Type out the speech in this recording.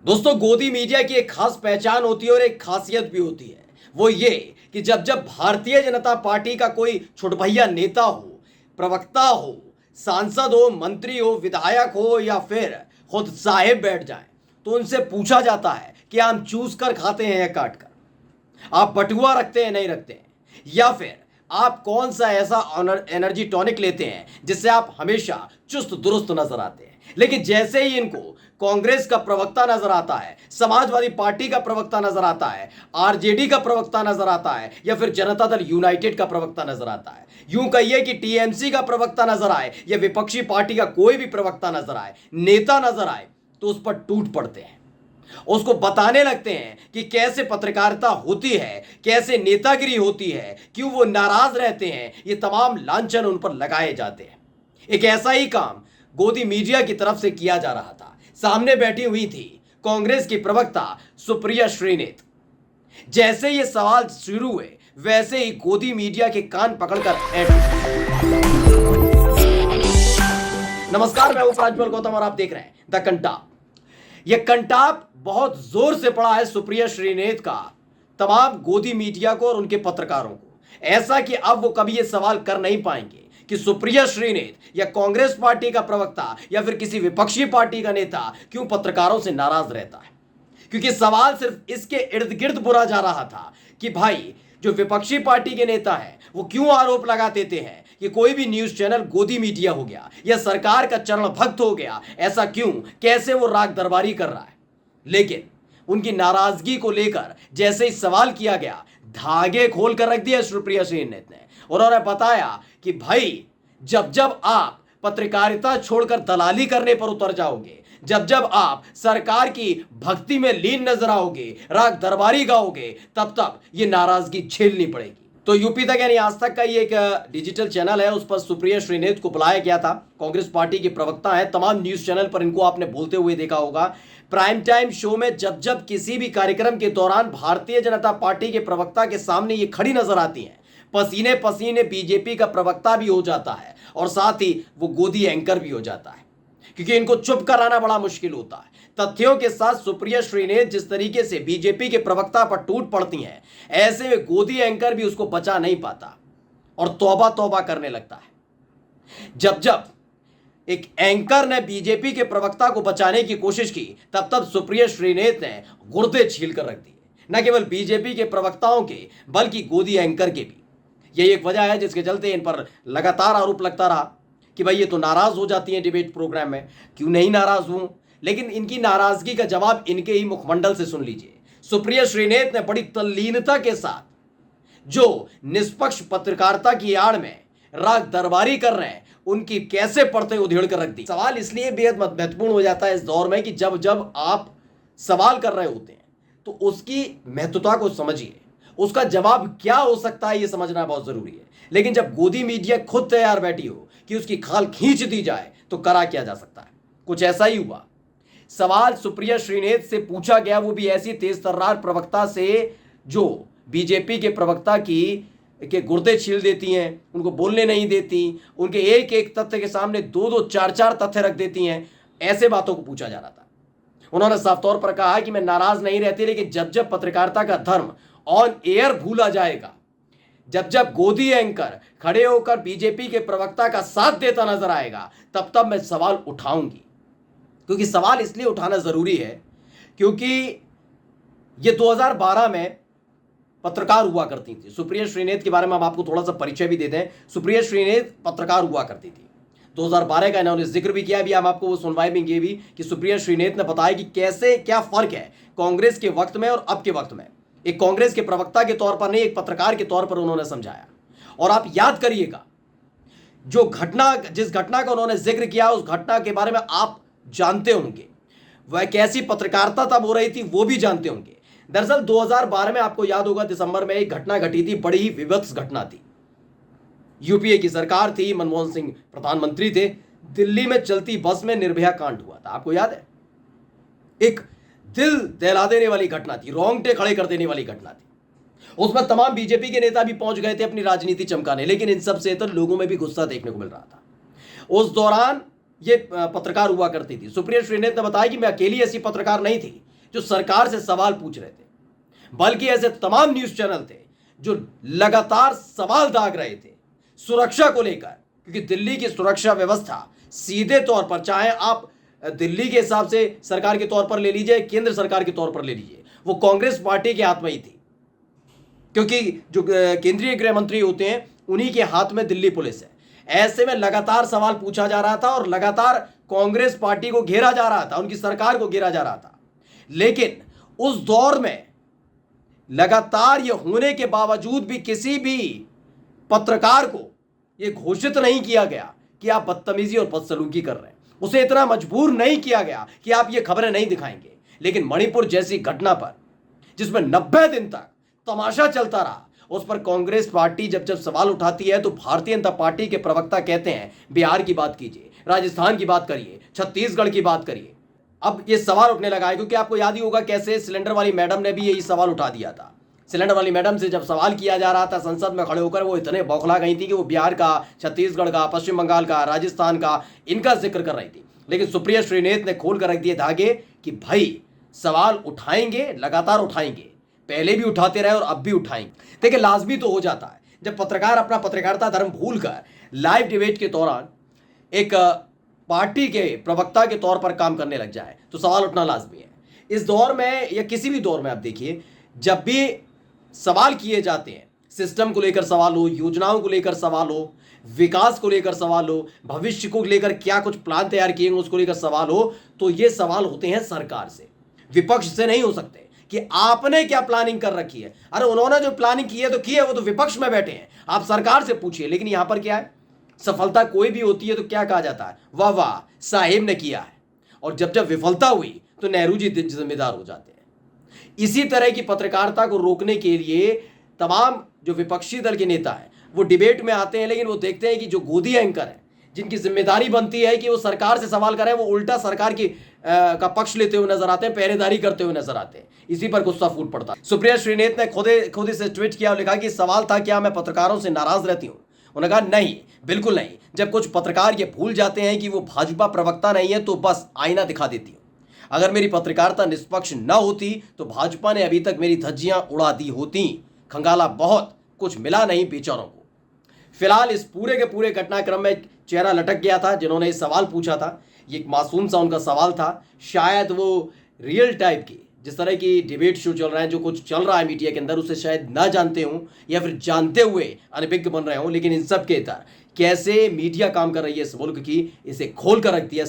दोस्तों, गोदी मीडिया की एक खास पहचान होती है और एक खासियत भी होती है। वो ये कि जब जब भारतीय जनता पार्टी का कोई छुटभैया नेता हो, प्रवक्ता हो, सांसद हो, मंत्री हो, विधायक हो या फिर खुद साहेब बैठ जाएं, तो उनसे पूछा जाता है कि आम चूस कर खाते हैं या काट कर, आप बटुआ रखते हैं नहीं रखते हैं, या फिर आप कौन सा ऐसा एनर्जी टॉनिक लेते हैं जिससे आप हमेशा चुस्त दुरुस्त नजर आते हैं। लेकिन जैसे ही इनको कांग्रेस का प्रवक्ता नजर आता है, समाजवादी पार्टी का प्रवक्ता नजर आता है, आरजेडी का प्रवक्ता नजर आता है या फिर जनता दल यूनाइटेड का प्रवक्ता नजर आता है, यूं कहिए कि टीएमसी का प्रवक्ता नजर आए या विपक्षी पार्टी का कोई भी प्रवक्ता नजर आए, नेता नजर आए, तो उस पर टूट पड़ते हैं, उसको बताने लगते हैं कि कैसे पत्रकारिता होती है, कैसे नेतागिरी होती है, क्यों वो नाराज रहते हैं। ये तमाम लांछन उन पर लगाए जाते हैं। एक ऐसा ही काम गोदी मीडिया की तरफ से किया जा रहा था। सामने बैठी हुई थी कांग्रेस की प्रवक्ता सुप्रिया श्रीनेत। जैसे ये सवाल शुरू हुए वैसे ही गोदी मीडिया के कान पकड़कर नमस्कार, मैं हूं प्राज्वल गौतम और आप देख रहे हैं द कंटाप। यह कंटाप बहुत जोर से पड़ा है सुप्रिया श्रीनेत का तमाम गोदी मीडिया को और उनके पत्रकारों को, ऐसा कि अब वो कभी ये सवाल कर नहीं पाएंगे कि सुप्रिया श्रीनेत या कांग्रेस पार्टी का प्रवक्ता या फिर किसी विपक्षी पार्टी का नेता क्यों पत्रकारों से नाराज रहता है। क्योंकि सवाल सिर्फ इसके इर्द गिर्द बुरा जा रहा था कि भाई जो विपक्षी पार्टी के नेता हैं वो क्यों आरोप लगा देते हैं कि कोई भी न्यूज चैनल गोदी मीडिया हो गया या सरकार का चरण भक्त हो गया, ऐसा क्यों, कैसे वो राग दरबारी कर रहा है। लेकिन उनकी नाराजगी को लेकर जैसे ही सवाल किया गया, धागे खोल कर रख दिया सुप्रिया श्रीनेत ने। उन्होंने बताया कि भाई जब जब आप पत्रकारिता छोड़कर दलाली करने पर उतर जाओगे, जब जब आप सरकार की भक्ति में लीन नजर आओगे, राग दरबारी गाओगे, तब तब ये नाराजगी झेलनी पड़ेगी। तो यूपी तक यानी आज तक का ये एक डिजिटल चैनल है, उस पर सुप्रिया श्रीनेत को बुलाया गया था। कांग्रेस पार्टी के प्रवक्ता है, तमाम न्यूज चैनल पर इनको आपने बोलते हुए देखा होगा। प्राइम टाइम शो में जब जब किसी भी कार्यक्रम के दौरान भारतीय जनता पार्टी के प्रवक्ता के सामने ये खड़ी नजर आती हैं, पसीने पसीने बीजेपी का प्रवक्ता भी हो जाता है और साथ ही वो गोदी एंकर भी हो जाता है, क्योंकि इनको चुप कराना बड़ा मुश्किल होता है। तथ्यों के साथ सुप्रिया श्रीनेत जिस तरीके से बीजेपी के प्रवक्ता पर टूट पड़ती हैं, ऐसे में गोदी एंकर भी उसको बचा नहीं पाता और तौबा तौबा करने लगता है। जब जब एक एंकर ने बीजेपी के प्रवक्ता को बचाने की कोशिश की, तब तब सुप्रिया श्रीनेत ने गुर्दे छील कर रख दिए, न केवल बीजेपी के प्रवक्ताओं के बल्कि गोदी एंकर के भी। यही एक वजह है जिसके चलते इन पर लगातार आरोप लगता रहा कि भाई ये तो नाराज हो जाती हैं डिबेट प्रोग्राम में। क्यों नहीं नाराज हूं, लेकिन इनकी नाराजगी का जवाब इनके ही मुखमंडल से सुन लीजिए। सुप्रिया श्रीनेत ने बड़ी तल्लीनता के साथ जो निष्पक्ष पत्रकारिता की आड़ में राग दरबारी कर रहे हैं, उनकी कैसे पढ़ते उधेड़ कर रख दी। सवाल इसलिए बेहद महत्वपूर्ण हो जाता है इस दौर में कि जब जब आप सवाल कर रहे होते हैं तो उसकी महत्वता को समझिए, उसका जवाब क्या हो सकता है ये समझना बहुत जरूरी है। लेकिन जब गोदी मीडिया खुद तैयार बैठी हो कि उसकी खाल खींच दी जाए तो करा क्या जा सकता है। कुछ ऐसा ही हुआ। सवाल सुप्रिया श्रीनेत से पूछा गया, वो भी ऐसी तेज तर्रार प्रवक्ता से जो बीजेपी के प्रवक्ता के गुर्दे छील देती हैं, उनको बोलने नहीं देती, उनके एक एक तथ्य के सामने दो दो चार चार तथ्य रख देती हैं। ऐसे बातों को पूछा जा रहा था। उन्होंने साफ तौर पर कहा कि मैं नाराज नहीं रहती, लेकिन जब जब पत्रकारिता का धर्म ऑन एयर भूला जाएगा, जब जब गोदी एंकर खड़े होकर बीजेपी के प्रवक्ता का साथ देता नजर आएगा, तब तब मैं सवाल उठाऊंगी। क्योंकि सवाल इसलिए उठाना जरूरी है क्योंकि ये 2012 में पत्रकार हुआ करती थी। सुप्रिया श्रीनेत के बारे में हम आपको थोड़ा सा परिचय भी देते हैं। सुप्रिया श्रीनेत पत्रकार हुआ करती थी। 2012 का इन्होंने जिक्र भी किया, भी हम आपको वो सुनवाई भी की भी कि सुप्रिया श्रीनेत ने बताया कि कैसे क्या फर्क है कांग्रेस के वक्त में और अब के वक्त में। एक कांग्रेस के प्रवक्ता के तौर पर नहीं, एक पत्रकार के तौर पर उन्होंने समझाया। और आप याद करिएगा, जो घटना, जिस घटना का उन्होंने जिक्र किया, उस घटना के बारे में आप जानते होंगे, वह कैसी पत्रकारिता तब हो रही थी वो भी जानते होंगे। दरअसल 2012 में आपको याद होगा दिसंबर में एक घटना घटी थी, बड़ी ही विभत्स घटना थी। यूपीए की सरकार थी, मनमोहन सिंह प्रधानमंत्री थे। दिल्ली में चलती बस में निर्भया कांड हुआ था, आपको याद है। एक दिल दहला देने वाली घटना थी, रोंगटे खड़े कर देने वाली घटना थी। उसमें तमाम बीजेपी के नेता भी पहुंच गए थे अपनी राजनीति चमकाने, लेकिन इन सब से तो लोगों में भी गुस्सा देखने को मिल रहा था। उस दौरान ये पत्रकार हुआ करती थी। सुप्रिया श्रीनेत ने बताया कि मैं अकेली ऐसी पत्रकार नहीं थी, जो सरकार से सवाल पूछ रहे थे, बल्कि ऐसे तमाम न्यूज चैनल थे जो लगातार सवाल दाग रहे थे सुरक्षा को लेकर। क्योंकि दिल्ली की सुरक्षा व्यवस्था सीधे तौर पर, चाहे आप दिल्ली के हिसाब से सरकार के तौर पर ले लीजिए, केंद्र सरकार के तौर पर ले लीजिए, वो कांग्रेस पार्टी के हाथ में ही थी। क्योंकि जो केंद्रीय गृह मंत्री होते हैं उन्हीं के हाथ में दिल्ली पुलिस है। ऐसे में लगातार सवाल पूछा जा रहा था और लगातार कांग्रेस पार्टी को घेरा जा रहा था, उनकी सरकार को घेरा जा रहा था। लेकिन उस दौर में लगातार ये होने के बावजूद भी किसी भी पत्रकार को यह घोषित नहीं किया गया कि आप बदतमीजी और बदसलूकी कर रहे हैं। उसे इतना मजबूर नहीं किया गया कि आप ये खबरें नहीं दिखाएंगे। लेकिन मणिपुर जैसी घटना पर, जिसमें 90 दिन तक तमाशा चलता रहा, उस पर कांग्रेस पार्टी जब जब सवाल उठाती है तो भारतीय जनता पार्टी के प्रवक्ता कहते हैं बिहार की बात कीजिए, राजस्थान की बात करिए, छत्तीसगढ़ की बात करिए। अब ये सवाल उठने लगा है क्योंकि आपको याद ही होगा कैसे सिलेंडर वाली मैडम ने भी यही सवाल उठा दिया था। सिलेंडर वाली मैडम से जब सवाल किया जा रहा था संसद में खड़े होकर, वो इतने बौखला गई थी कि वो बिहार का, छत्तीसगढ़ का, पश्चिम बंगाल का, राजस्थान का, इनका जिक्र कर रही थी। लेकिन सुप्रिया श्रीनेत ने खोल कर रख दिए धागे कि भाई सवाल उठाएंगे, लगातार उठाएंगे, पहले भी उठाते रहे और अब भी उठाएंगे। देखिए, लाजमी तो हो जाता है जब पत्रकार अपना पत्रकारिता धर्म भूलकर लाइव डिबेट के दौरान एक पार्टी के प्रवक्ता के तौर पर काम करने लग जाए तो सवाल उठना लाजमी है। इस दौर में या किसी भी दौर में आप देखिए, जब भी सवाल किए जाते हैं, सिस्टम को लेकर सवाल हो, योजनाओं को लेकर सवाल हो, विकास को लेकर सवाल हो, भविष्य को लेकर क्या कुछ प्लान तैयार किए उसको लेकर सवाल हो, तो ये सवाल होते हैं सरकार से, विपक्ष से नहीं हो सकते कि आपने क्या प्लानिंग कर रखी है। अरे उन्होंने जो प्लानिंग की है तो की है, वो तो विपक्ष में बैठे हैं, आप सरकार से पूछिए। लेकिन यहां पर क्या है, सफलता कोई भी होती है तो क्या कहा जाता है, वाह वाह साहिब ने किया है, और जब जब विफलता हुई तो नेहरू जी जिम्मेदार हो जाते हैं। इसी तरह की पत्रकारिता को रोकने के लिए तमाम जो विपक्षी दल के नेता हैं वो डिबेट में आते हैं, लेकिन वो देखते हैं कि जो गोदी एंकर हैं, जिनकी जिम्मेदारी बनती है कि वो सरकार से सवाल करें, वो उल्टा सरकार की का पक्ष लेते हुए नजर आते हैं, पहरेदारी करते हुए नजर आते हैं। इसी पर गुस्सा फूट पड़ता है। सुप्रिया श्रीनेत ने खुद से ट्वीट किया और लिखा कि सवाल था क्या मैं पत्रकारों से नाराज रहती हूँ। उन्होंने कहा नहीं, बिल्कुल नहीं। जब कुछ पत्रकार ये भूल जाते हैं कि वो भाजपा प्रवक्ता नहीं है तो बस आईना दिखा देती हूँ। अगर मेरी पत्रकारिता निष्पक्ष न होती तो भाजपा ने अभी तक मेरी धज्जियां उड़ा दी होती। खंगाला बहुत, कुछ मिला नहीं बेचारों को। फिलहाल इस पूरे के पूरे घटनाक्रम में चेहरा लटक गया था जिन्होंने इस सवाल पूछा था। ये एक मासूम सा उनका सवाल था। शायद वो रियल टाइप की, जिस तरह की डिबेट शो चल रहा है, जो कुछ चल रहा है मीडिया के अंदर, उसे शायद ना जानते हों या फिर जानते हुए अनभिज्ञ बन रहे हों। लेकिन इन सब के इतर कैसे मीडिया काम कर रही है इस मुल्क की, इसे खोल कर रख दिया